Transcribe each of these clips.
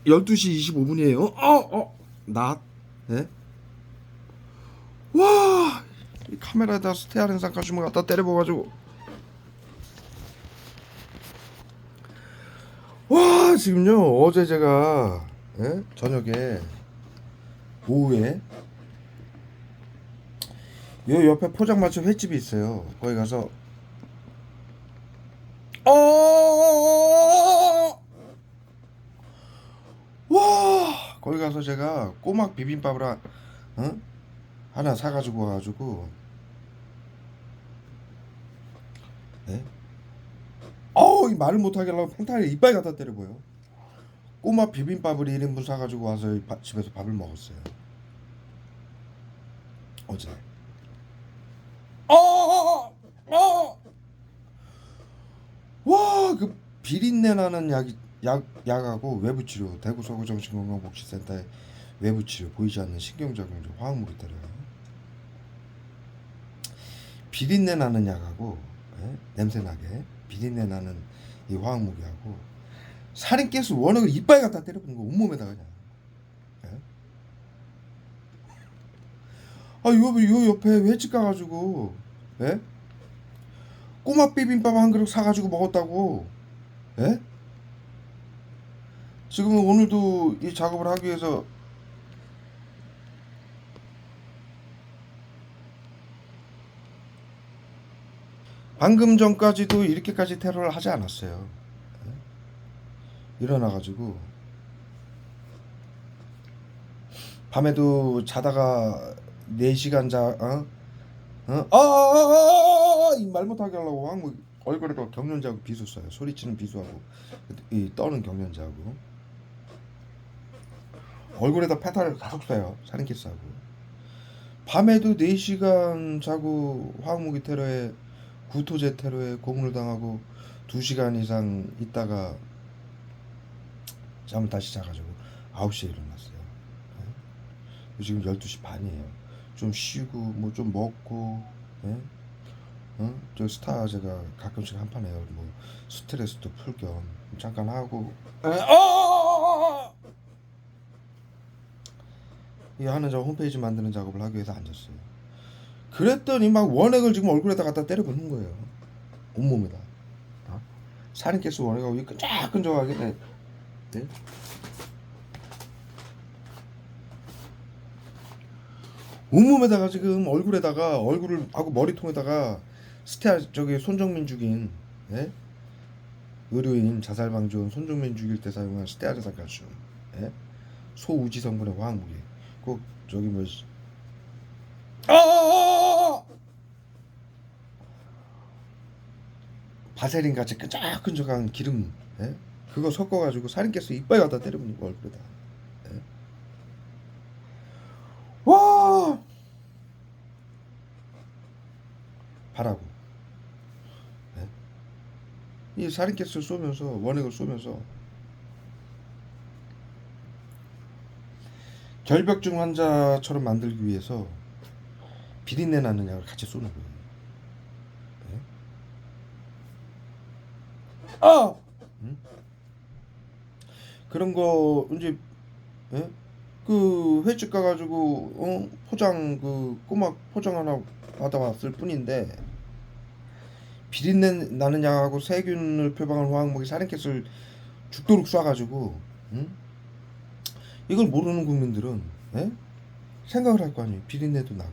12시 25분이에요. 낮. 네? 와, 이 카메라에다 스테아rin 쌍칼슘을 갖다 때려봐가지고 와, 지금요 어제 제가 저녁에 오후에 요 옆에 포장마차 횟집이 있어요. 거기 가서 와, 거기 가서 제가 꼬막 비빔밥을 어? 하나 사가지고 와가지고 네? 이 말을 못하게 하려고 팽탈에 이빨 갖다 때려보여. 꼬막 비빔밥을 1인분 사가지고 와서 집에서 밥을 먹었어요. 어제. 와, 그 비린내 나는 약하고 외부치료 대구 서구정신건강복지센터의 외부치료 보이지 않는 신경작용제 화학물이 때려요. 비린내 나는 약하고 냄새 나게 비린내 나는 이 화학무기하고 살인가스 원액을 이빨 갖다 때려부는 거 온몸에다가 그냥. 요 옆에 횟집 가가지고 꼬막 비빔밥 한 그릇 사가지고 먹었다고. 예? 지금 오늘도 이 작업을 하기 위해서 방금 전까지도 이렇게까지 테러를 하지 않았어요. 일어나가지고 밤에도 자다가 4시간 이 말 못하게 하려고 한국 얼굴에다 경련자하고 비수 써요. 소리치는 비수하고 이 떠는 경련자하고 얼굴에다 페탈을 계속 써요. 살인캐스하고 밤에도 4시간 자고 화학무기 테러에 구토제 테러에 고문을 당하고 2시간 이상 있다가 잠을 다시 자가지고 9시에 일어났어요. 지금 12시 반이에요. 좀 쉬고 뭐 좀 먹고 저 스타 제가 가끔씩 한판 해요. 뭐 스트레스도 풀 겸 잠깐 하고 이 하는 저 홈페이지 만드는 작업을 하기 위해서 앉았어요. 그랬더니 막 원액을 지금 얼굴에다 갖다 때려 붓는 거예요. 온몸에다. 살인가스 원액하고 이 끈적끈적하게 네? 온몸에다가 지금 얼굴을 하고 머리통에다가 저기 손정민 죽인 의료인 자살방지원 손정민 죽일 때 사용한 스테아르산칼슘 소우지 성분의 화학무기 꼭 저기 뭐 바세린 같이 끈적끈적한 기름 그거 섞어가지고 살인가스 이빨 갖다 때려부는 거 얼굴에다. 와, 바라고 이 살인가스를 쏘면서 원액을 쏘면서 결벽증 환자처럼 만들기 위해서 비린내 나는 약을 같이 쏘는 거예요. 응? 그런 거 이제 그 횟집 가가지고 포장 그 꼬막 포장 하나 받아왔을 뿐인데 비린내 나는 약하고 세균을 표방하는 화학무기 살인가스를 죽도록 쏴가지고 이걸 모르는 국민들은 생각을 할 거 아니에요. 비린내도 나고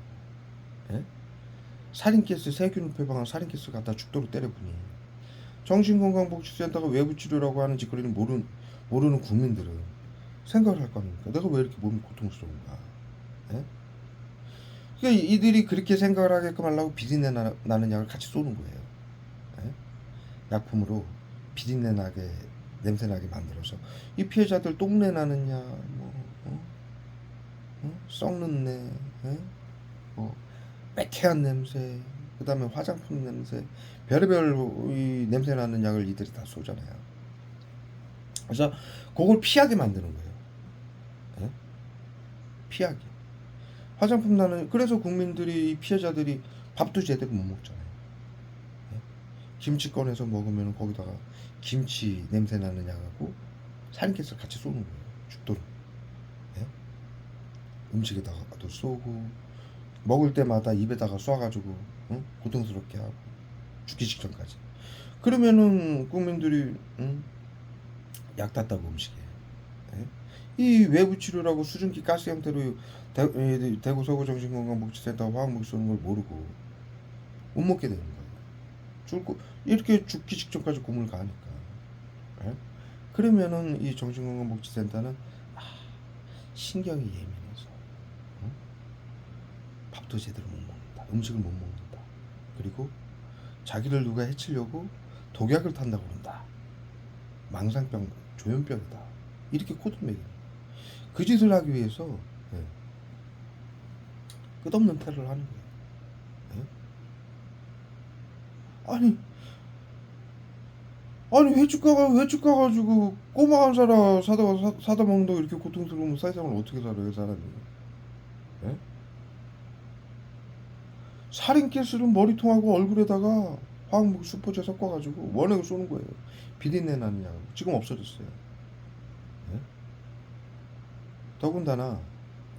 살인가스 세균을 표방하는 살인가스 갖다 죽도록 때려부니 정신건강복지센터가 외부치료라고 하는 짓거리를 모르는 국민들은 생각을 할 거 아닙니까? 내가 왜 이렇게 몸이 고통스러운가? 그러니까 이들이 그렇게 생각을 하게끔 하려고 비린내 나는 약을 같이 쏘는 거예요. 약품으로 비린내 나게 냄새 나게 만들어서 이 피해자들 똥내 나는 약, 뭐 썩는 내, 뭐 매캐한 냄새, 그 다음에 화장품 냄새, 별의별 이 냄새 나는 약을 이들이 다 쏘잖아요. 그래서 그걸 피하게 만드는 거예요. 피하게. 화장품 나는 그래서 국민들이 피해자들이 밥도 제대로 못 먹잖아요. 김치 꺼내서 먹으면 거기다가 김치 냄새 나는 약하고 살인캐스를 같이 쏘는 거예요. 죽도록. 예? 음식에다가도 쏘고 먹을 때마다 입에다가 쏴가지고 고통스럽게 하고 죽기 직전까지. 그러면은 국민들이 약 탔다고 음식에. 예? 이 외부 치료라고 수증기 가스 형태로 대구 서구 정신건강복지센터 화학무기 쏘는 걸 모르고 못 먹게 되는 거예요. 이렇게 죽기 직전까지 고문을 가니까. 예? 그러면은 이 정신건강복지센터는 신경이 예민해서 밥도 제대로 못 먹는다, 음식을 못 먹는다, 그리고 자기를 누가 해치려고 독약을 탄다고 그런다, 망상병, 조현병이다, 이렇게 코드를 매겨요. 그 짓을 하기 위해서 끝없는 테러를 하는 거예요. 아니 회축 가가지고 꼬마 한 사람 사다 먹는다고 이렇게 고통스러우면 사회생활 어떻게 살아요 사람이? 예? 살인 케이스는 머리통하고 얼굴에다가 화학무기 수포제 섞어가지고 원액을 쏘는 거예요. 비린내 나느냐고. 지금 없어졌어요. 예? 더군다나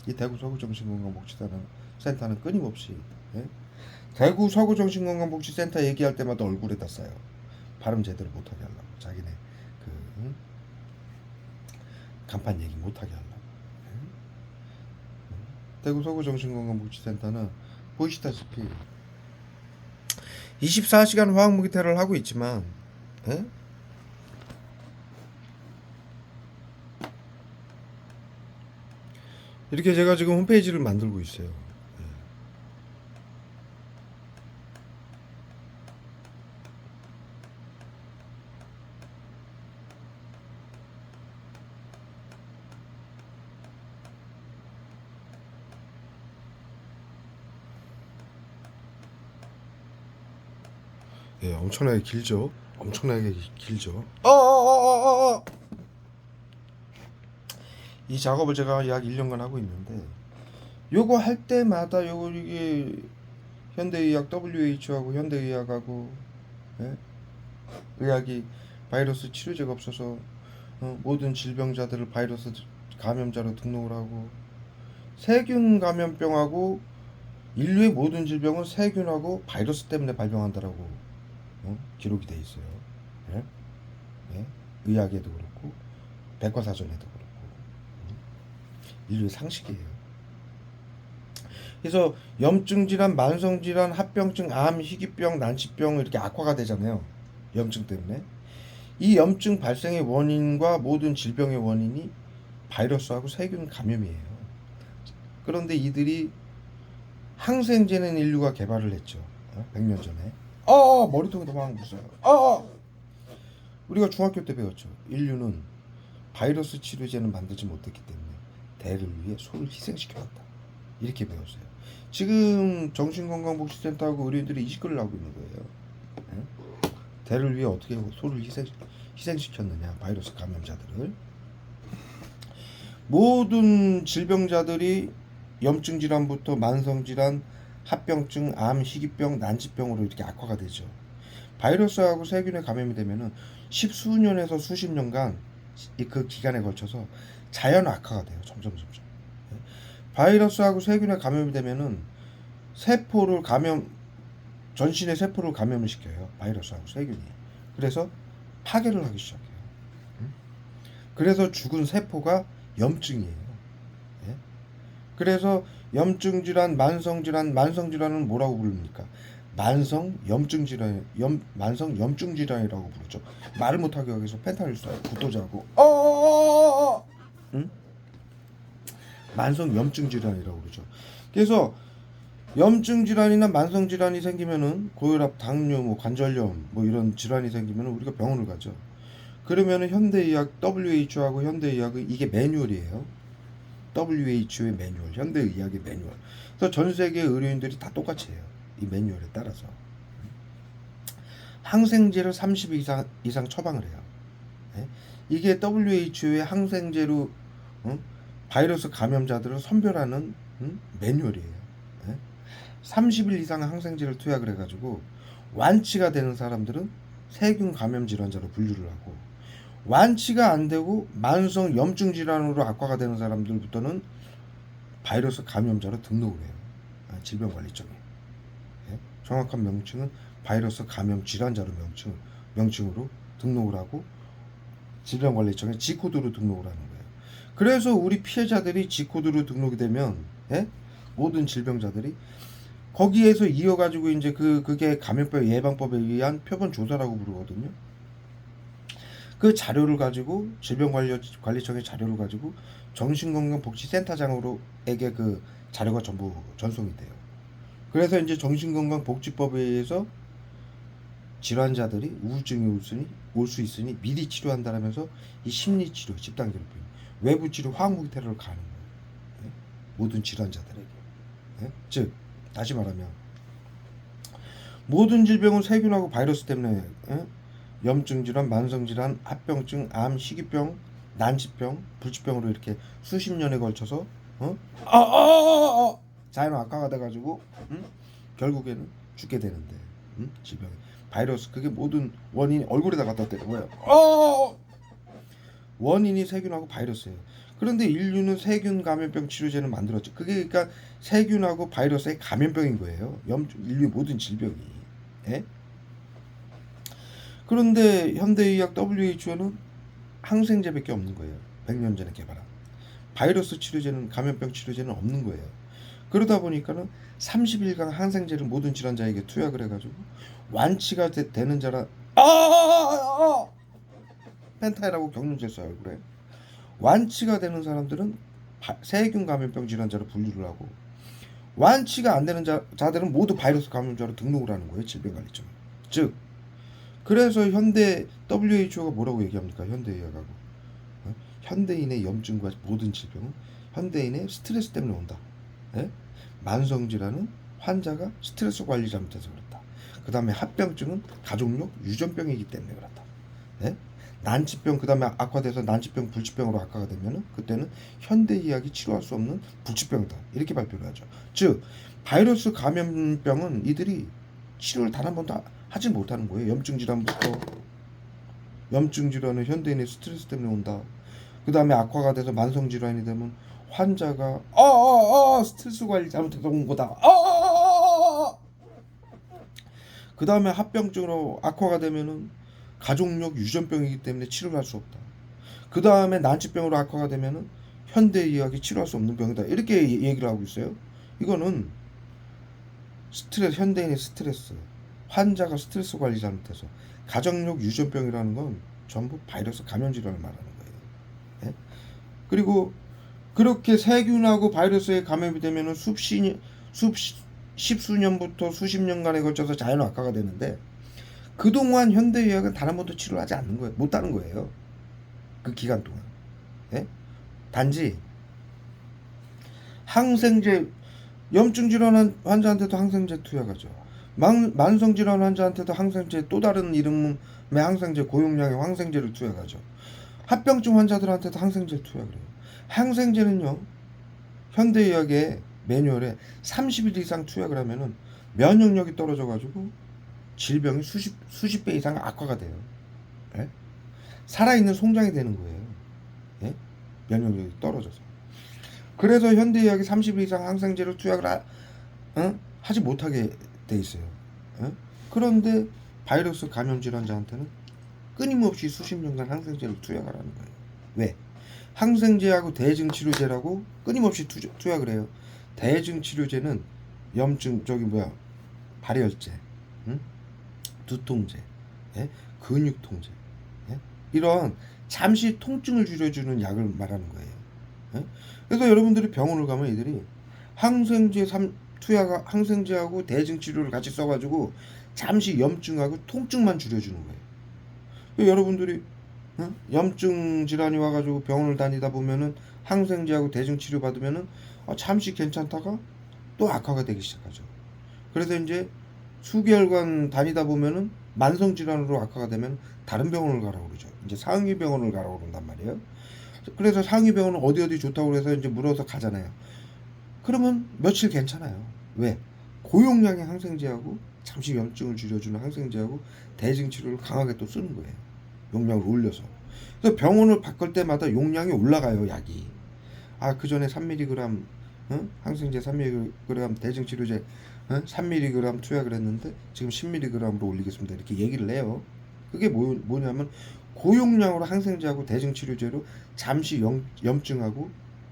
이 대구 서구정신건강복지센터는 끊임없이 대구 서구정신건강복지센터 얘기할 때마다 얼굴에다 써요. 발음 제대로 못하게 하려고. 자기네 그 간판 얘기 못하게 하려고. 대구 서구정신건강복지센터는 보시다시피 24시간 화학무기 테러를 하고 있지만 이렇게 제가 지금 홈페이지를 만들고 있어요. 예, 엄청나게 길죠. 엄청나게 길죠. 이 작업을 제가 약 1년간 하고 있는데 요거 할 때마다 요거 이게 현대의학 WHO하고 현대의학하고 의학이 바이러스 치료제가 없어서 모든 질병자들을 바이러스 감염자로 등록을 하고 세균 감염병하고 인류의 모든 질병은 세균하고 바이러스 때문에 발병한다라고 기록이 돼 있어요. 예? 예? 의학에도 그렇고 백과사전에도 그렇고 인류의 상식이에요. 그래서 염증 질환, 만성 질환, 합병증, 암, 희귀병, 난치병 이렇게 악화가 되잖아요. 염증 때문에. 이 염증 발생의 원인과 모든 질병의 원인이 바이러스하고 세균 감염이에요. 그런데 이들이 항생제는 인류가 개발을 했죠. 100년 전에. 머리통에도 막 무서워. 우리가 중학교 때 배웠죠. 인류는 바이러스 치료제는 만들지 못했기 때문에 대를 위해 소를 희생시켜왔다. 이렇게 배웠어요. 지금 정신건강복지센터하고 의료인들이 이 짓거리를 하고 있는 거예요. 대를 위해 어떻게 소를 희생시켰느냐. 바이러스 감염자들을. 모든 질병자들이 염증 질환부터 만성 질환, 합병증, 암, 희귀병, 난치병으로 이렇게 악화가 되죠. 바이러스하고 세균에 감염이 되면은 십수년에서 수십 년간 그 기간에 걸쳐서 자연 악화가 돼요. 점점. 바이러스하고 세균에 감염이 되면은 전신의 세포를 감염을 시켜요. 바이러스하고 세균이. 그래서 파괴를 하기 시작해요. 그래서 죽은 세포가 염증이에요. 그래서 염증 질환, 만성 질환은 뭐라고 부릅니까? 만성 염증 질환이라고 부르죠. 말을 못하게 하기 위해서 펜타닐 쏴요. 구토자고. 응? 만성 염증 질환이라고 그러죠. 그래서 염증 질환이나 만성 질환이 생기면은 고혈압, 당뇨, 관절염 이런 질환이 생기면은 우리가 병원을 가죠. 그러면은 현대의학 WHO하고 현대의학의 이게 매뉴얼이에요. WHO의 매뉴얼, 현대의학의 매뉴얼. 그래서 전 세계 의료인들이 다 똑같이 해요. 이 매뉴얼에 따라서 항생제를 30일 이상 처방을 해요. 이게 WHO의 항생제로 바이러스 감염자들을 선별하는 매뉴얼이에요. 30일 이상 항생제를 투약을 해가지고 완치가 되는 사람들은 세균 감염 질환자로 분류를 하고 완치가 안 되고 만성 염증 질환으로 악화가 되는 사람들부터는 바이러스 감염자로 등록을 해요. 질병관리청에. 예? 정확한 명칭은 바이러스 감염 질환자로 명칭으로 등록을 하고 질병관리청에 G코드로 등록을 하는 거예요. 그래서 우리 피해자들이 G코드로 등록이 되면 예? 모든 질병자들이 거기에서 이어가지고 이제 그게 감염병 예방법에 의한 표본 조사라고 부르거든요. 그 자료를 가지고 질병관리청의 자료를 가지고 정신건강복지센터장으로에게 그 자료가 전부 전송이 돼요. 그래서 이제 정신건강복지법에 의해서 질환자들이 우울증이 올 수 있으니 미리 치료한다면서 이 심리치료, 집단괴롭힘, 외부치료, 화학무기 테러를 가는 거예요. 예? 모든 질환자들에게. 예? 즉 다시 말하면 모든 질병은 세균하고 바이러스 때문에 예? 염증질환, 만성질환, 합병증, 암, 희귀병, 난치병, 불치병으로 이렇게 수십 년에 걸쳐서 자연 악화가 돼가지고 결국에는 죽게 되는데 질병 바이러스 그게 모든 원인이 얼굴에다 갖다 대는 거예요. 원인이 세균하고 바이러스예요. 그런데 인류는 세균 감염병 치료제를 만들었죠. 그게 그러니까 세균하고 바이러스의 감염병인 거예요. 인류 모든 질병이. 예? 그런데 현대의학 WHO는 항생제밖에 없는 거예요. 100년 전에 개발한. 바이러스 치료제는 감염병 치료제는 없는 거예요. 그러다 보니까는 30일간 항생제를 모든 질환자에게 투약을 해가지고 완치가 되는 자라 펜타일하고 경련제 써요 얼굴에. 완치가 되는 사람들은 세균 감염병 질환자로 분류를 하고 완치가 안 되는 자들은 모두 바이러스 감염자로 등록을 하는 거예요. 질병관리청에. 즉 그래서 현대 WHO가 뭐라고 얘기합니까? 현대의학하고 현대인의 염증과 모든 질병은 현대인의 스트레스 때문에 온다. 예? 만성질환은 환자가 스트레스 관리 잘못해서 그렇다. 그 다음에 합병증은 가족력 유전병이기 때문에 그렇다. 예? 난치병 그 다음에 악화돼서 난치병 불치병으로 악화가 되면은 그때는 현대의학이 치료할 수 없는 불치병이다. 이렇게 발표를 하죠. 즉 바이러스 감염병은 이들이 치료를 단 한 번도 하지 못하는 거예요. 염증질환부터 염증질환은 현대인의 스트레스 때문에 온다. 그 다음에 악화가 돼서 만성질환이 되면 환자가 스트레스 관리 잘못해서 온 거다. 그 다음에 합병증으로 악화가 되면은 가족력 유전병이기 때문에 치료를 할 수 없다. 그 다음에 난치병으로 악화가 되면은 현대의학이 치료할 수 없는 병이다. 이렇게 얘기를 하고 있어요. 이거는 현대인의 스트레스, 환자가 스트레스 관리 잘못해서 가족력 유전병이라는 건 전부 바이러스 감염 질환을 말하는 거예요. 예? 그리고 그렇게 세균하고 바이러스에 감염이 되면은 십수년부터 수십 년간에 걸쳐서 자연 악화가 되는데 그동안 현대의학은 단 한 번도 치료를 하지 않는 거예요. 못 하는 거예요. 그 기간 동안. 예? 단지 항생제 염증질환 환자한테도 항생제 투약하죠. 만성질환 환자한테도 항생제 또 다른 이름의 항생제 고용량의 항생제를 투약하죠. 합병증 환자들한테도 항생제 투약을 해요. 항생제는요. 현대의학의 매뉴얼에 30일 이상 투약을 하면은 면역력이 떨어져가지고 질병이 수십 배 이상 악화가 돼요. 예? 살아있는 송장이 되는 거예요. 예? 면역력이 떨어져서. 그래서 현대의학이 30일 이상 항생제를 투약을 하지 못하게 돼 있어요. 예? 그런데 바이러스 감염 질환자한테는 끊임없이 수십 년간 항생제를 투약하라는 거예요. 왜? 항생제하고 대증치료제라고 끊임없이 투약을 해요. 대증치료제는 염증 발열제, 두통제, 예? 근육통제, 예? 이런 잠시 통증을 줄여주는 약을 말하는 거예요. 예? 그래서 여러분들이 병원을 가면 이들이 항생제하고 대증치료를 같이 써가지고 잠시 염증하고 통증만 줄여주는 거예요. 여러분들이 염증 질환이 와가지고 병원을 다니다 보면은 항생제하고 대증치료 받으면은 잠시 괜찮다가 또 악화가 되기 시작하죠. 그래서 이제 수개월간 다니다 보면은 만성 질환으로 악화가 되면 다른 병원을 가라고 그러죠. 이제 상위 병원을 가라고 그런단 말이에요. 그래서 상위 병원은 어디 좋다고 해서 이제 물어서 가잖아요. 그러면 며칠 괜찮아요. 왜? 고용량의 항생제하고 잠시 염증을 줄여주는 항생제하고 대증치료를 강하게 또 쓰는 거예요. 용량을 올려서. 그래서 병원을 바꿀 때마다 용량이 올라가요, 약이. 아, 그 전에 3mg, 항생제 3mg, 대증치료제 3mg 투약을 했는데 지금 10mg로 올리겠습니다. 이렇게 얘기를 해요. 그게 뭐냐면 고용량으로 항생제하고 대증치료제로 잠시 염증하고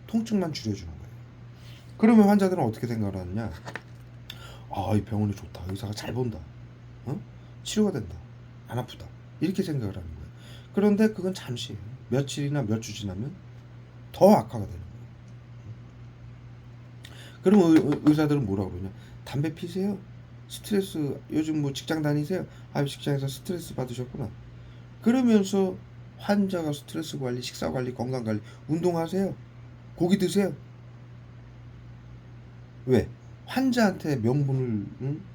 통증만 줄여주는 거예요. 그러면 환자들은 어떻게 생각을 하느냐? 아, 이 병원이 좋다. 의사가 잘 본다. 치료가 된다. 안 아프다. 이렇게 생각을 하는 거예요. 그런데 그건 잠시예요. 며칠이나 몇 주 지나면 더 악화가 되는 거예요. 그럼 의사들은 뭐라고 그러냐? 담배 피세요? 스트레스, 요즘 뭐 직장 다니세요? 아, 직장에서 스트레스 받으셨구나. 그러면서 환자가 스트레스 관리, 식사 관리, 건강 관리, 운동하세요? 고기 드세요? 왜? 환자한테 명분을,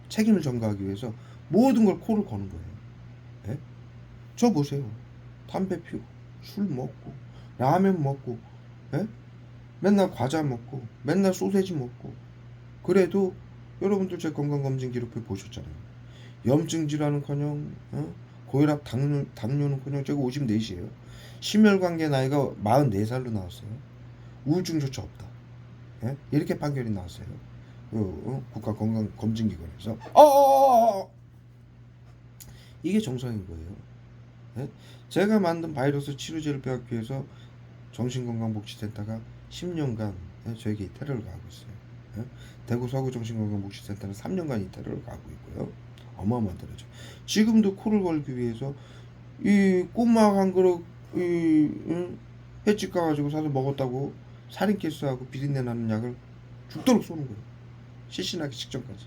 책임을 전가하기 위해서 모든 걸 코를 거는 거예요. 예? 저 보세요. 담배 피우고, 술 먹고, 라면 먹고, 예? 맨날 과자 먹고, 맨날 소세지 먹고. 그래도 여러분들 제 건강검진 기록표 보셨잖아요. 염증 질환은커녕, 고혈압, 당뇨는커녕 제가 54시에요. 심혈관계 나이가 44살로 나왔어요. 우울증조차 없다. 예? 이렇게 판결이 나왔어요. 국가건강검진기관에서. 이게 정상인 거예요. 예? 제가 만든 바이러스 치료제를 빼앗기 위해서 정신건강복지센터가 10년간 저에게 테러를 가하고 있어요. 예? 대구 서구정신건강복지센터는 3년간 이 테러를 가하고 있고요. 어마어마한 테러죠. 지금도 코를 걸기 위해서 이 꼬막 한 그릇 횟집 가가지고 사서 먹었다고 살인케이스하고 비린내 나는 약을 죽도록 쏘는 거예요. 실신하기 직전까지.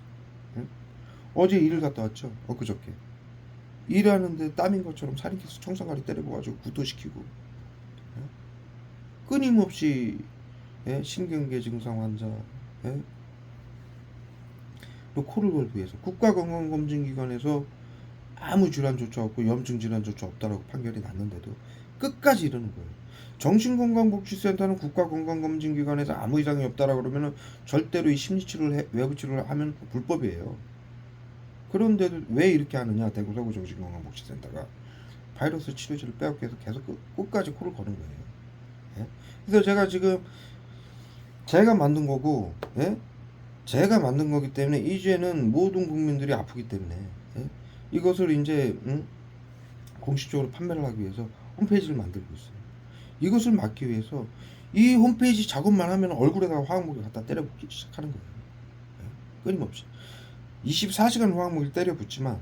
예? 어제 일을 갔다 왔죠. 엊그저께. 일하는데 땀인 것처럼 살인케이스 청산가리 때려봐가지고 구토시키고. 예? 끊임없이 신경계 증상 환자 또 코를 걸기 위해서 국가건강검진기관에서 아무 질환조차 없고 염증 질환조차 없다라고 판결이 났는데도 끝까지 이러는 거예요. 정신건강복지센터는 국가건강검진기관에서 아무 이상이 없다라고 그러면은 절대로 이 심리치료를 외부치료를 하면 불법이에요. 그런데도 왜 이렇게 하느냐? 대구 서구 정신건강복지센터가 바이러스 치료제를 빼앗기 위해서 계속 끝까지 코를 거는 거예요. 예? 그래서 제가 지금 제가 만든 거고, 예? 제가 만든 거기 때문에 이제는 모든 국민들이 아프기 때문에 이것을 이제 공식적으로 판매를 하기 위해서 홈페이지를 만들고 있어요. 이것을 막기 위해서 이 홈페이지 작업만 하면 얼굴에다가 화학무기 갖다 때려 붙기 시작하는 거예요. 끊임없이 24시간 화학무기를 때려 붙지만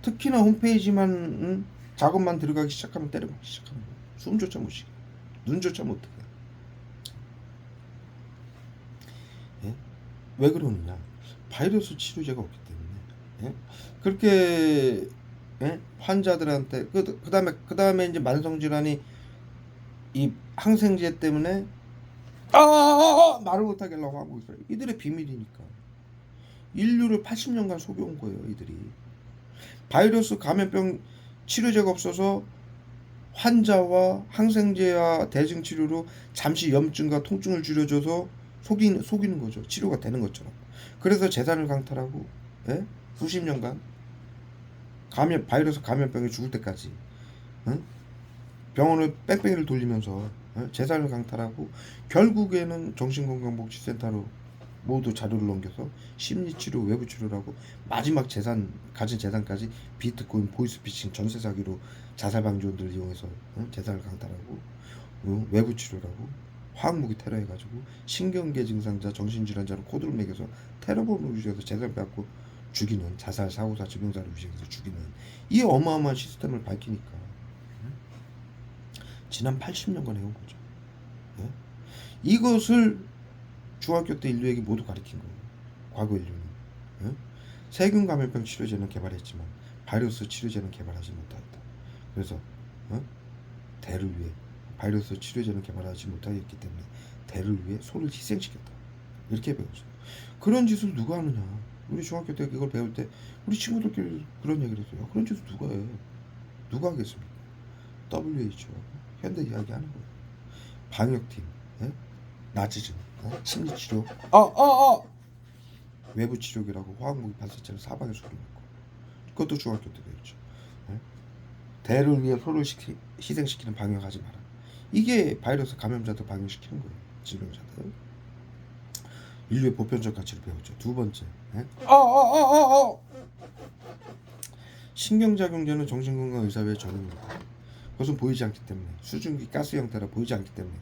특히나 홈페이지만 작업만 들어가기 시작하면 때려 붙기 시작하는 거예요. 숨조차 못 쉬게, 눈조차 못 뜨게. 왜 그러느냐? 바이러스 치료제가 없기 때문에. 그렇게 환자들한테 그다음에 이제 만성 질환이 이 항생제 때문에 말을 못하게 하려고 하고 있어요. 이들의 비밀이니까. 인류를 80년간 속여온 거예요, 이들이. 바이러스 감염병 치료제가 없어서 환자와 항생제와 대증치료로 잠시 염증과 통증을 줄여줘서 속이는 거죠. 치료가 되는 것처럼. 그래서 재산을 강탈하고 수십 년간 바이러스 감염병이 죽을 때까지 병원을 뺑뺑이를 돌리면서 재산을 강탈하고 결국에는 정신건강복지센터로 모두 자료를 넘겨서 심리치료, 외부치료라고 마지막 가진 재산까지 비트코인, 보이스피싱, 전세 사기로 자살방지원들을 이용해서 재산을 강탈하고 외부치료라고 화학무기 테러해가지고 신경계 증상자, 정신질환자로 코드를 매겨서 테러범을 유지해서 재산을 빼앗고 죽이는, 자살, 사고사, 증명사를 유지해서 죽이는 이 어마어마한 시스템을 밝히니까 지난 80년간 해온 거죠. 이것을 중학교 때 인류에게 모두 가르친 거예요. 과거 인류는. 세균 감염병 치료제는 개발했지만 바이러스 치료제는 개발하지 못하였다. 그래서 대를 위해 바이러스 치료제는 개발하지 못하였기 때문에 대를 위해 소를 희생시켰다. 이렇게 배웠어요. 그런 짓을 누가 하느냐? 우리 중학교 때 그걸 배울 때 우리 친구들끼리 그런 얘기를 했어요. 그런 짓을 누가 해? 누가 하겠습니까? WHO하고 현대 이야기하는 거예요. 방역팀, 나치즘, 심리치료, 외부치료기라고 화학무기 발사체를 사방에 쏘려고 그것도 중학교 때 배웠죠. 대를 위해 소를 희생시키는 방역하지 마라. 이게 바이러스 감염자들 방역시키는 거예요. 질병자들. 인류의 보편적 가치를 배웠죠. 두 번째, 예? 신경작용제는 정신건강의사회의 전용입니다. 그것은 보이지 않기 때문에, 수증기 가스 형태라 보이지 않기 때문에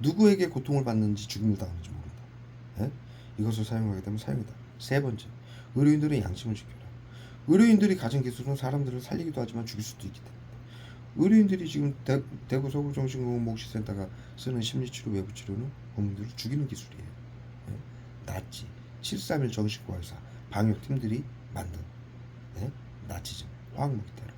누구에게 고통을 받는지 죽임을 당하는지 모른다. 예? 이것을 사용하게 되면 사용이다. 세 번째, 의료인들은 양심을 지켜라. 의료인들이 가진 기술은 사람들을 살리기도 하지만 죽일 수도 있기 때문에 의료인들이 지금 대구 서구정신건강복지센터가 쓰는 심리치료 외부치료는 범인들을 죽이는 기술이에요. 예? 나치 731 정신과의사 방역팀들이 만든, 예? 나치즘 화학무기 테러.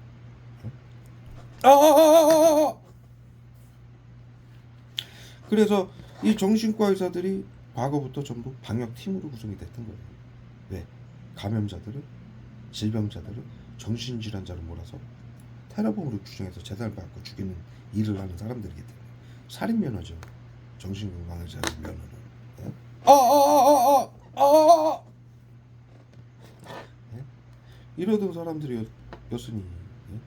그래서 이 정신과 의사들이 과거부터 전부 방역팀으로 구성이 됐던 거예요. 왜? 감염자들을, 질병자들을 정신질환자로 몰아서 테러범으로 규정해서 재산을 받고 죽이는 일을 하는 사람들이기 때문에 살인면허죠. 정신건강의사의 면허는. 예? 예? 이러던 사람들이었으니, 예?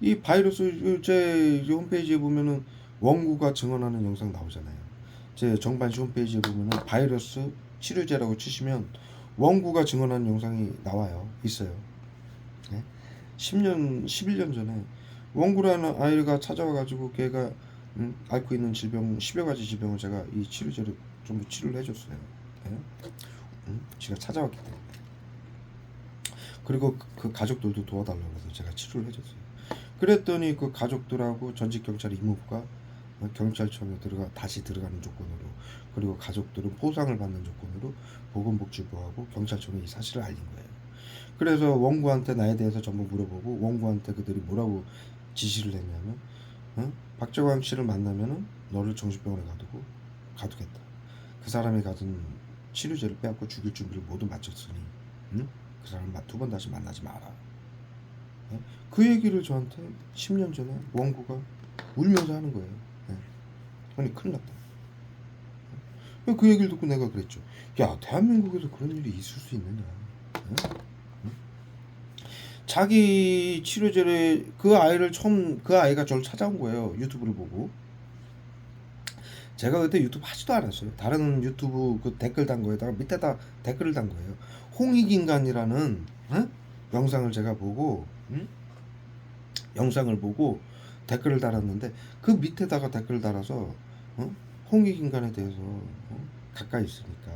이 바이러스 제 홈페이지에 보면은 원구가 증언하는 영상 나오잖아요. 제 정반시 홈페이지에 보면은 바이러스 치료제라고 치시면 원구가 증언하는 영상이 나와요. 있어요. 네? 10년, 11년 전에 원구라는 아이가 찾아와가지고 걔가 앓고 있는 질병 10여 가지 질병을 제가 이 치료제를 전부 치료를 해줬어요. 네? 지가 찾아왔기 때문에. 그리고 그 가족들도 도와달라고 해서 제가 치료를 해줬어요. 그랬더니 그 가족들하고 전직 경찰 이모부가 경찰청에 다시 들어가는 조건으로, 그리고 가족들은 포상을 받는 조건으로 보건복지부하고 경찰청에 이 사실을 알린 거예요. 그래서 원구한테 나에 대해서 전부 물어보고 원구한테 그들이 뭐라고 지시를 했냐면, 박재광 씨를 만나면은 너를 정신병원에 가두겠다. 그 사람이 가진 치료제를 빼앗고 죽일 준비를 모두 마쳤으니 그 사람 두 번 다시 만나지 마라. 그 얘기를 저한테 10년 전에 원구가 울면서 하는 거예요. 아니 큰일 났다. 그 얘기를 듣고 내가 그랬죠. 야, 대한민국에서 그런 일이 있을 수 있느냐. 자기 치료제를, 그 아이가 저를 찾아온 거예요. 유튜브를 보고. 제가 그때 유튜브 하지도 않았어요. 다른 유튜브 그 댓글 단 거에다가 밑에다 댓글을 단 거예요. 홍익인간이라는 영상을 제가 보고 영상을 보고 댓글을 달았는데, 그 밑에다가 댓글을 달아서 홍익인간에 대해서 가까이 있으니까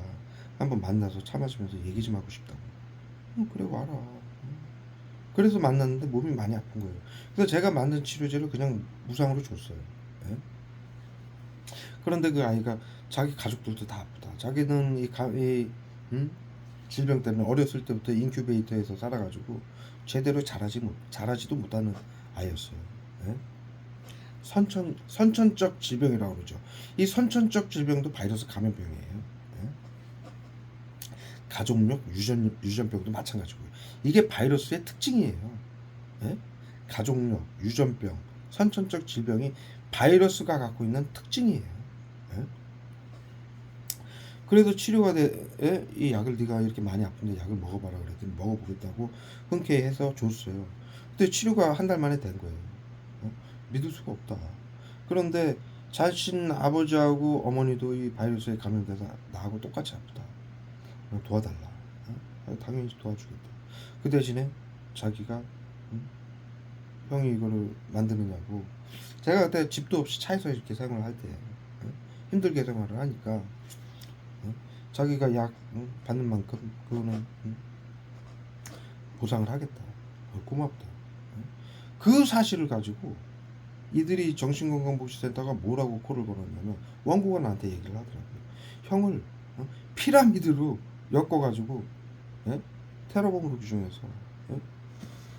한번 만나서 차 마시면서 얘기 좀 하고 싶다고. 그래 와라. 그래서 만났는데 몸이 많이 아픈 거예요. 그래서 제가 만든 치료제를 그냥 무상으로 줬어요. 예? 그런데 그 아이가 자기 가족들도 다 아프다. 자기는 이 질병 때문에 어렸을 때부터 인큐베이터에서 살아가지고 제대로 자라지도 못하는 아이였어요. 예? 선천적 질병이라고 그러죠. 이 선천적 질병도 바이러스 감염병이에요. 예? 가족력 유전병도 마찬가지고요. 이게 바이러스의 특징이에요. 예? 가족력, 유전병, 선천적 질병이 바이러스가 갖고 있는 특징이에요. 예? 그래서 치료가 이 약을 네가 이렇게 많이 아픈데 약을 먹어봐라 그랬더니 먹어보겠다고 흔쾌히 해서 줬어요. 근데 치료가 한 달 만에 된 거예요. 믿을 수가 없다. 그런데 자신 아버지하고 어머니도 이 바이러스에 감염돼서 나하고 똑같이 아프다. 도와달라. 당연히 도와주겠다. 그 대신에 자기가 형이 이거를 만드느냐고. 제가 그때 집도 없이 차에서 이렇게 생활을 할 때 힘들게 생활을 하니까 자기가 약 받는 만큼 그거는 보상을 하겠다. 고맙다. 그 사실을 가지고 이들이 정신건강복지센터가 뭐라고 콜을 걸었냐면, 원고가 나한테 얘기를 하더라고요. 형을 피라미드로 엮어가지고 테러범으로 규정해서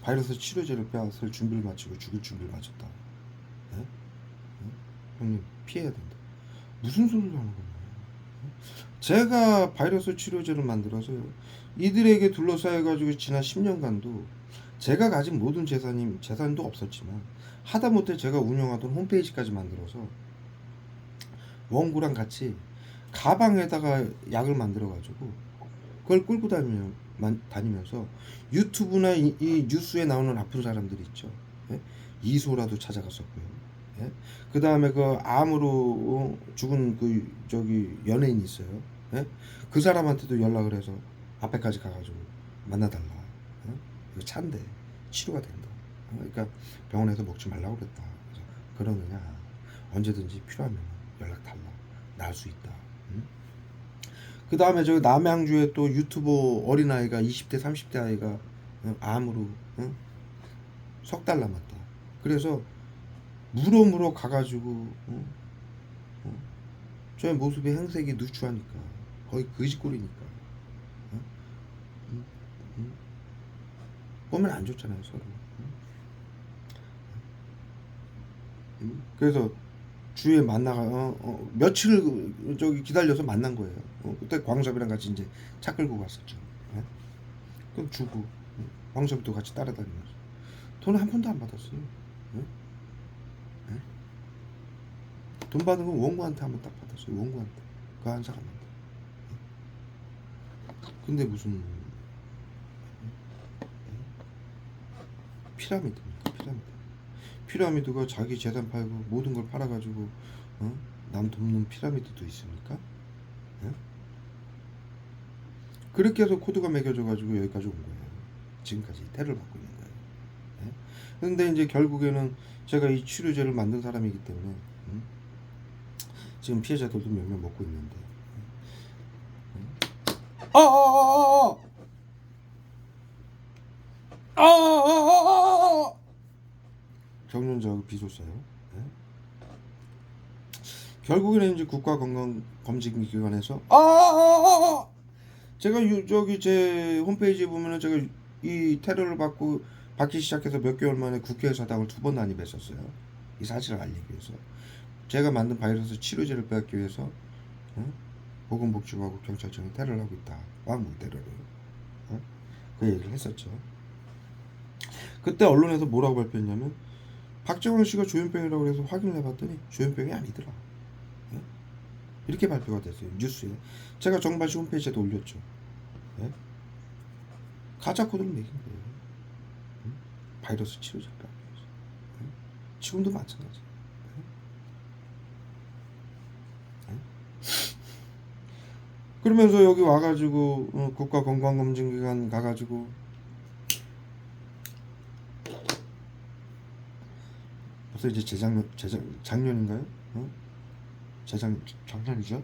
바이러스 치료제를 빼앗을 준비를 마치고 죽일 준비를 마쳤다. 형님 피해야 된다. 무슨 소리를 하는 거냐. 제가 바이러스 치료제를 만들어서 이들에게 둘러싸여가지고 지난 10년간도 제가 가진 모든 재산도 없었지만 하다못해 제가 운영하던 홈페이지까지 만들어서 원구랑 같이 가방에다가 약을 만들어가지고 그걸 끌고 다니면서 유튜브나 이 뉴스에 나오는 아픈 사람들이 있죠. 이소라도 찾아갔었고요. 예? 그 다음에 그 암으로 죽은 그 저기 연예인이 있어요. 예? 그 사람한테도 연락을 해서 앞에까지 가가지고 만나달라. 이거 차인데 치료가 된다. 그러니까 병원에서 먹지 말라고 그랬다. 그래서 그러느냐, 언제든지 필요하면 연락 달라. 나을 수 있다. 그 다음에 저 남양주에 또 유튜버 어린아이가 20대 30대 아이가 암으로 석 달 남았다. 그래서 물어 가가지고 저의 모습이 행색이 누추하니까 거의 거지꼴이니까 보면 안 좋잖아요 서로. 그래서 주위에 만나가 며칠 저기 기다려서 만난 거예요. 그때 광섭이랑 같이 이제 차 끌고 갔었죠. 예? 그럼 주고 광섭이도 같이 따라다니면서 돈을 한 푼도 안 받았어요. 예? 예? 돈 받은 건 원고한테 한번 딱 받았어요. 원고한테 그 한 사람한테. 근데 무슨 피라미드입니까? 피라미드가 자기 재산 팔고 모든 걸 팔아가지고 남 돕는 피라미드도 있습니까? 예? 그렇게 해서 코드가 매겨져가지고 여기까지 온 거예요. 지금까지 테러를 받고 있는 거예요. 예? 근데 이제 결국에는 제가 이 치료제를 만든 사람이기 때문에 지금 피해자들도 몇 명 먹고 있는데 경련자하고 비속사요. 예? 결국에는 이제 국가건강검진기관에서 제가 저기 제 홈페이지에 보면은 제가 이 테러를 받기 시작해서 몇 개월 만에 국회 사당을 2번 난입했었어요. 이 사실을 알리기 위해서. 제가 만든 바이러스 치료제를 빼앗기 위해서 보건복지부하고 경찰청이 테러를 하고 있다. 왕복 테러를. 그 얘기를 했었죠. 그때 언론에서 뭐라고 발표했냐면 박정원 씨가 조현병이라고 해서 확인을 해봤더니 조현병이 아니더라. 이렇게 발표가 됐어요. 뉴스에. 제가 정발시 홈페이지에도 올렸죠. 가짜 코드를 매긴 거예요. 바이러스 치료제 빼앗기 위해서. 지금도 마찬가지. 그러면서 여기 와가지고 국가건강검진기관 가가지고 벌써 이제 작년인가요? 작년이죠?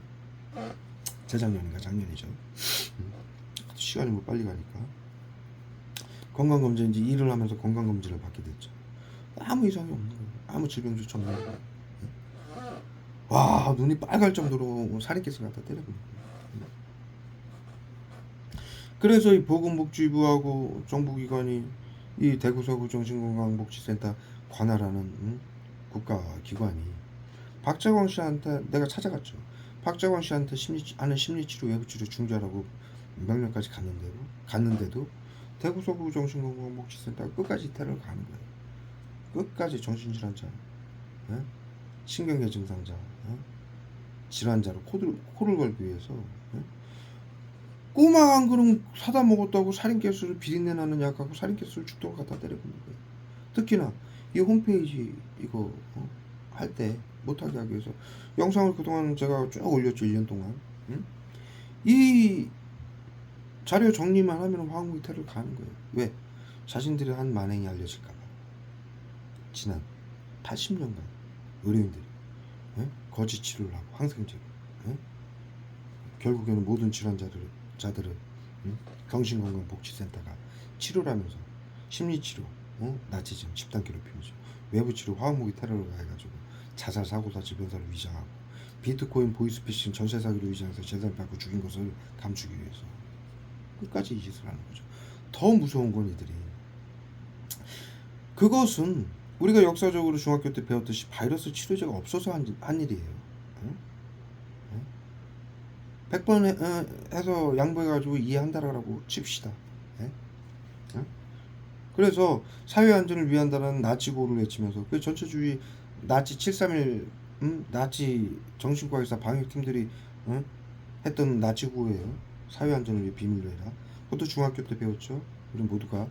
재작년인가 작년이죠. 시간이 뭐 빨리 가니까 건강검진 이제 일을 하면서 건강검진을 받게 됐죠. 아무 이상이 없는 거예요. 아무 질병조차 없는 거예요. 와, 눈이 빨갈 정도로 살인캐스를 갖다 때려버린 거예요. 그래서 이 보건복지부하고 정부기관이 이 대구 서구 정신건강복지센터 관할하는 국가기관이 박재광 씨한테 내가 찾아갔죠. 박재광 씨한테 하는 심리치료 외부치료 중지하라고 명령까지 갔는데도 대구 서구 정신건강복지센터가 끝까지 테러를 가는 거예요. 끝까지 정신질환자, 신경계 증상자, 질환자로 코를 걸기 위해서 꼬마 한 그릇 사다 먹었다고 살인캐스를 비린내 나는 약하고 살인캐스를 죽도록 갖다 때려붓는 거예요. 특히나 이 홈페이지 이거 할 때 못하게 하기 위해서 영상을 그동안 제가 쭉 올렸죠. 1년 동안. 이 자료 정리만 하면 화학무기 테러를 가는 거예요. 왜? 자신들이 한 만행이 알려질까봐. 지난 80년간 의료인들이 거짓 치료를 하고 항생제로 결국에는 모든 질환자들은 정신건강복지센터가 치료를 하면서 심리치료, 나치즘, 집단 괴롭힘이죠. 외부치료, 화학무기 테러를 가해가지고 자살, 사고사, 질병사를 위장하고 비트코인, 보이스피싱, 전세사기로 위장해서 재산 받고 죽인 것을 감추기 위해서 끝까지 이 짓을 하는 거죠. 더 무서운 건 이들이 그것은 우리가 역사적으로 중학교 때 배웠듯이 바이러스 치료제가 없어서 한 일이에요. 100번 해서 양보해가지고 이해한다라고 칩시다. 그래서 사회 안전을 위한다는 나치 구호를 외치면서 그 전체주의 나치 731 나치 정신과 의사 방역팀들이 했던 나치 구호예요. 사회 안전을 위해 비밀로 해라. 그것도 중학교 때 배웠죠. 우리 모두가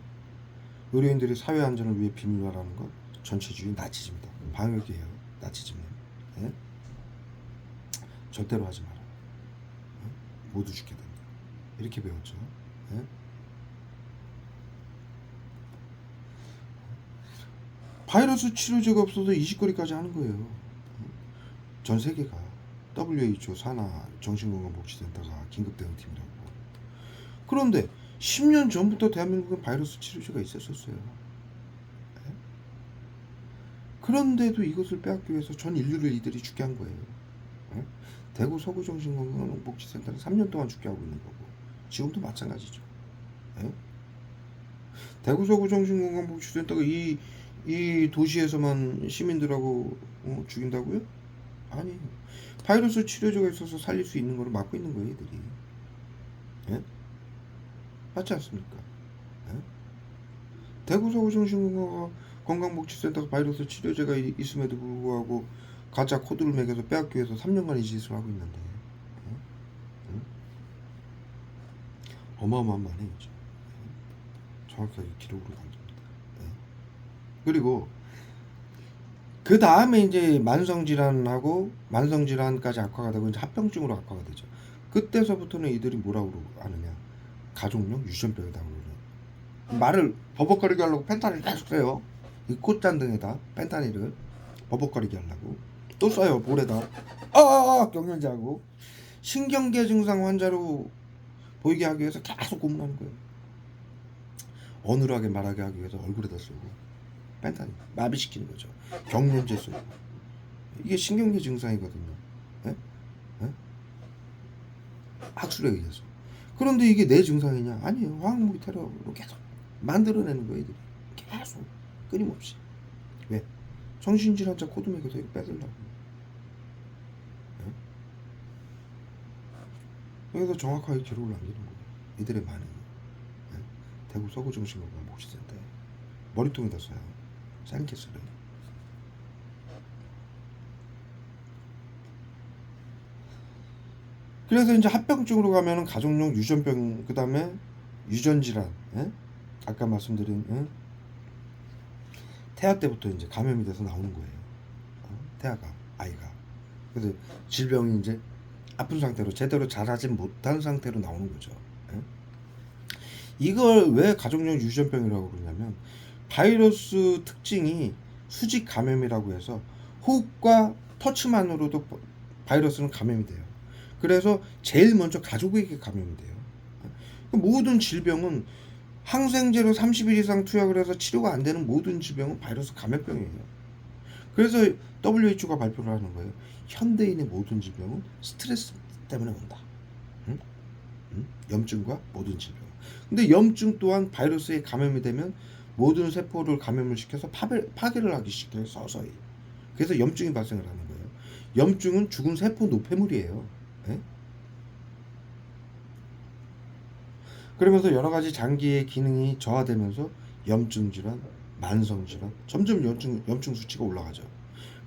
의료인들이 사회 안전을 위해 비밀로 하라는 것. 전체주의 나치즘이다. 방역이에요. 나치즘은. 예? 절대로 하지 마라. 예? 모두 죽게 된다. 이렇게 배웠죠. 예? 바이러스 치료제가 없어서 이식거리까지 하는 거예요. 전 세계가 WHO 산하 정신건강복지센터가 긴급대응팀이라고. 그런데 10년 전부터 대한민국에 바이러스 치료제가 있었어요. 네? 그런데도 이것을 빼앗기 위해서 전 인류를 이들이 죽게 한 거예요. 네? 대구 서구정신건강복지센터는 3년 동안 죽게 하고 있는 거고 지금도 마찬가지죠. 네? 대구 서구정신건강복지센터가 이 도시에서만 시민들하고 죽인다고요? 아니에요. 바이러스 치료제가 있어서 살릴 수 있는 거를 막고 있는 거예요, 얘들이. 예? 맞지 않습니까? 예? 대구 서구정신건강복지센터가 바이러스 치료제가 있음에도 불구하고 가짜 코드를 매겨서 빼앗기 위해서 3년간 이 짓을 하고 있는데 예? 예? 어마어마한 만행이죠. 예? 정확하게 기록으로 남깁니다. 예? 그리고 그 다음에 이제 만성질환까지 악화가 되고 이제 합병증으로 악화가 되죠. 그때서부터는 이들이 뭐라고 하느냐? 가족용 유전병이라고 그러네. 말을 버벅거리게 하려고 펜타닐 계속 써요. 이 꽃잔등에다 펜타닐을 버벅거리게 하려고 또 써요. 볼에다 경련제하고 신경계 증상 환자로 보이게 하기 위해서 계속 고문하는 거예요. 어눌하게 말하게 하기 위해서 얼굴에다 쓰고 펜타닐 마비시키는 거죠. 경련제 쓰고 이게 신경계 증상이거든요. 예? 예? 학술에 의해서. 그런데 이게 내 증상이냐? 아니에요. 화학무기 테러로 계속 만들어내는 거예요. 애들이 계속 끊임없이. 왜? 정신질환자 코드 매겨서 이거 빼들라고. 예? 여기서 정확하게 기록을 남기는 거예요. 이들의 반응이. 예? 대구 서구정신건강복지센터에 머리통에다 써요. 사인캐스를. 그래서 이제 합병증으로 가면은 가족용 유전병, 그 다음에 유전질환, 예? 아까 말씀드린 태아 때부터 이제 감염이 돼서 나오는 거예요. 태아가, 아이가. 그래서 질병이 이제 아픈 상태로 제대로 자라지 못한 상태로 나오는 거죠. 예? 이걸 왜 가족용 유전병이라고 그러냐면 바이러스 특징이 수직 감염이라고 해서 호흡과 터치만으로도 바이러스는 감염이 돼요. 그래서 제일 먼저 가족에게 감염이 돼요. 모든 질병은 항생제로 30일 이상 투약을 해서 치료가 안 되는 모든 질병은 바이러스 감염병이에요. 그래서 WHO가 발표를 하는 거예요. 현대인의 모든 질병은 스트레스 때문에 온다. 응? 응? 염증과 모든 질병. 근데 염증 또한 바이러스에 감염이 되면 모든 세포를 감염을 시켜서 파괴를 하기 시켜요. 서서히. 그래서 염증이 발생을 하는 거예요. 염증은 죽은 세포 노폐물이에요. 네? 그러면서 여러 가지 장기의 기능이 저하되면서 염증 질환, 만성 질환, 점점 염증 수치가 올라가죠.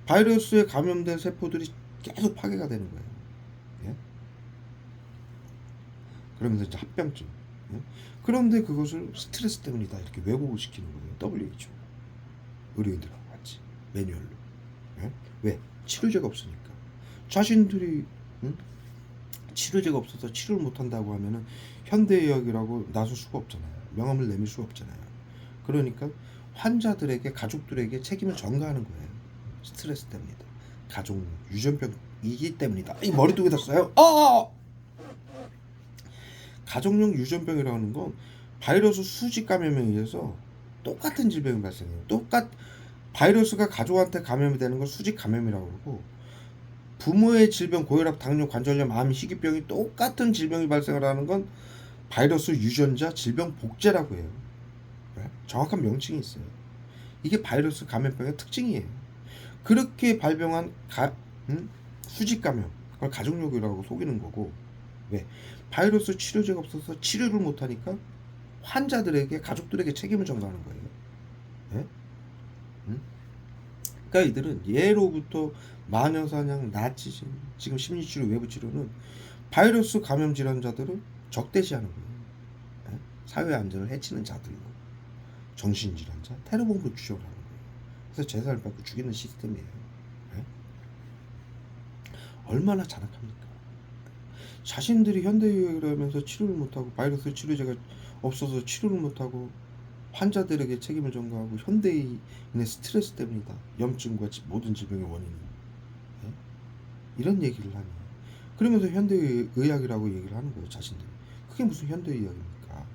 바이러스에 감염된 세포들이 계속 파괴가 되는 거예요. 예? 그러면서 이제 합병증. 예? 그런데 그것을 스트레스 때문이다 이렇게 왜곡을 시키는 거예요. WHO 의료인들하고 같이 매뉴얼로. 예? 왜? 치료제가 없으니까. 자신들이 치료제가 없어서 치료를 못한다고 하면은 현대의학이라고 나설 수가 없잖아요. 명함을 내밀 수가 없잖아요. 그러니까 환자들에게 가족들에게 책임을 전가하는 거예요. 스트레스 때문이다. 가족 유전병이기 때문이다. 이 머리통에다 써요. 가족용 유전병이라는 건 바이러스 수직 감염에 의해서 똑같은 질병이 발생해요. 바이러스가 가족한테 감염이 되는 건 수직 감염이라고 그러고 부모의 질병, 고혈압, 당뇨, 관절염, 암, 희귀병이 똑같은 질병이 발생을 하는 건 바이러스 유전자 질병 복제라고 해요. 정확한 명칭이 있어요. 이게 바이러스 감염병의 특징이에요. 그렇게 발병한 수직 감염, 그걸 가족력이라고 속이는 거고, 왜? 바이러스 치료제가 없어서 치료를 못하니까 환자들에게, 가족들에게 책임을 전가하는 거예요. 네? 그러니까 이들은 예로부터 마녀사냥, 나치즘, 지금 심리치료, 외부치료는 바이러스 감염 질환자들을 적대시하는 거예요. 네? 사회 안전을 해치는 자들로 정신질환자, 테러범으로 추정을 하는 거예요. 그래서 재산을 뺏고 죽이는 시스템이에요. 예? 얼마나 잔악합니까? 자신들이 현대의학을 하면서 치료를 못하고 바이러스 치료제가 없어서 치료를 못하고 환자들에게 책임을 전가하고 현대인의 스트레스 때문이다. 염증과 모든 질병의 원인이. 예? 이런 얘기를 하니 그러면서 현대의학이라고 얘기를 하는 거예요. 자신들이. 그게 무슨 현대의학입니까?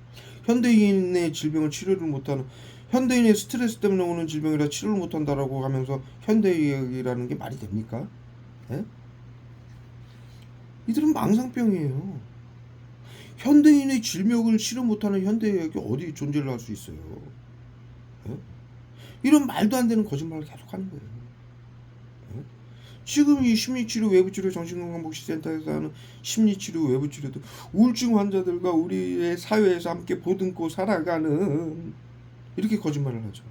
현대인의 질병을 치료를 못하는 현대인의 스트레스 때문에 오는 질병이라 치료를 못한다라고 하면서 현대의학이라는 게 말이 됩니까? 예? 이들은 망상병이에요. 현대인의 질병을 치료 못하는 현대의학이 어디 존재를 할 수 있어요? 예? 이런 말도 안 되는 거짓말을 계속하는 거예요. 예? 지금 이 심리치료 외부치료 정신건강복지센터에서 하는 심리치료 외부치료도 우울증 환자들과 우리의 사회에서 함께 보듬고 살아가는 이렇게 거짓말을 하죠.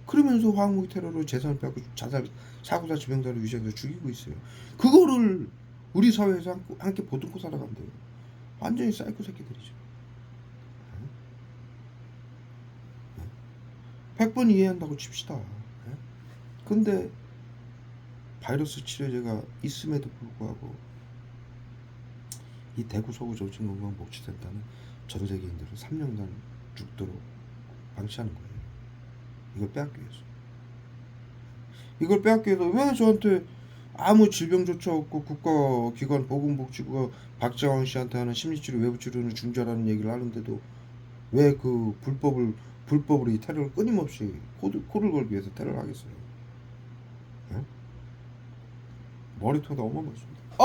그러면서 화학무기 테러로 재산을 빼앗고 자살, 사고사 지병자를 위장해서 죽이고 있어요. 그거를 우리 사회에서 함께 보듬고 살아간대요. 완전히 사이코 새끼들이죠. 100번 이해한다고 칩시다. 근데 바이러스 치료제가 있음에도 불구하고 이 대구 서구 정신건강복지센터는 전 세계인들을 3년간 죽도록 방치하는 거예요. 이걸 빼앗기 위해서. 이걸 빼앗기 위해서 왜 저한테 아무 질병조차 없고 국가기관 보건복지부가 박정원 씨한테 하는 심리치료 외부치료는 중재라는 얘기를 하는데도 왜 그 불법으로 이 테러를 끊임없이 코를 걸기 위해서 테러를 하겠어요? 예? 머리통이 어마어마했습니다.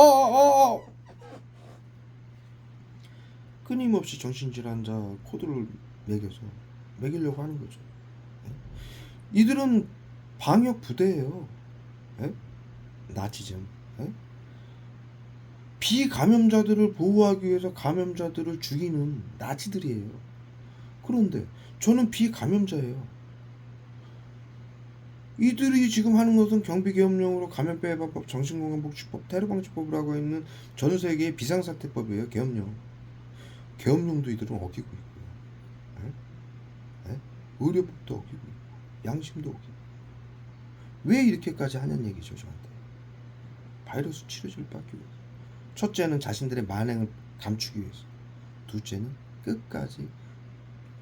끊임없이 정신질환자 코드를 매기려고 하는 거죠. 예? 이들은 방역 부대예요. 예? 나치즘. 예? 비감염자들을 보호하기 위해서 감염자들을 죽이는 나치들이에요. 그런데 저는 비감염자예요. 이들이 지금 하는 것은 경비계엄령으로 감염병 예방법, 정신건강복지법, 테러방지법이라고 있는 전 세계의 비상사태법이에요. 계엄령. 계엄령도 이들은 어기고 있고요. 에? 에? 의료법도 어기고 있고 양심도 어기고. 왜 이렇게까지 하냐는 얘기죠. 저한테. 바이러스 치료제를 받기 위해서. 첫째는 자신들의 만행을 감추기 위해서. 둘째는 끝까지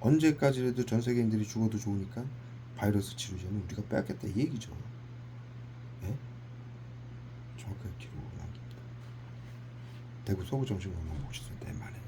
언제까지라도 전 세계인들이 죽어도 좋으니까 바이러스 치료제는 우리가 빼앗겠다 이 얘기죠. 예? 정확하게 기록을 남깁니다. 대구 서구정신건강복지센터의 만행.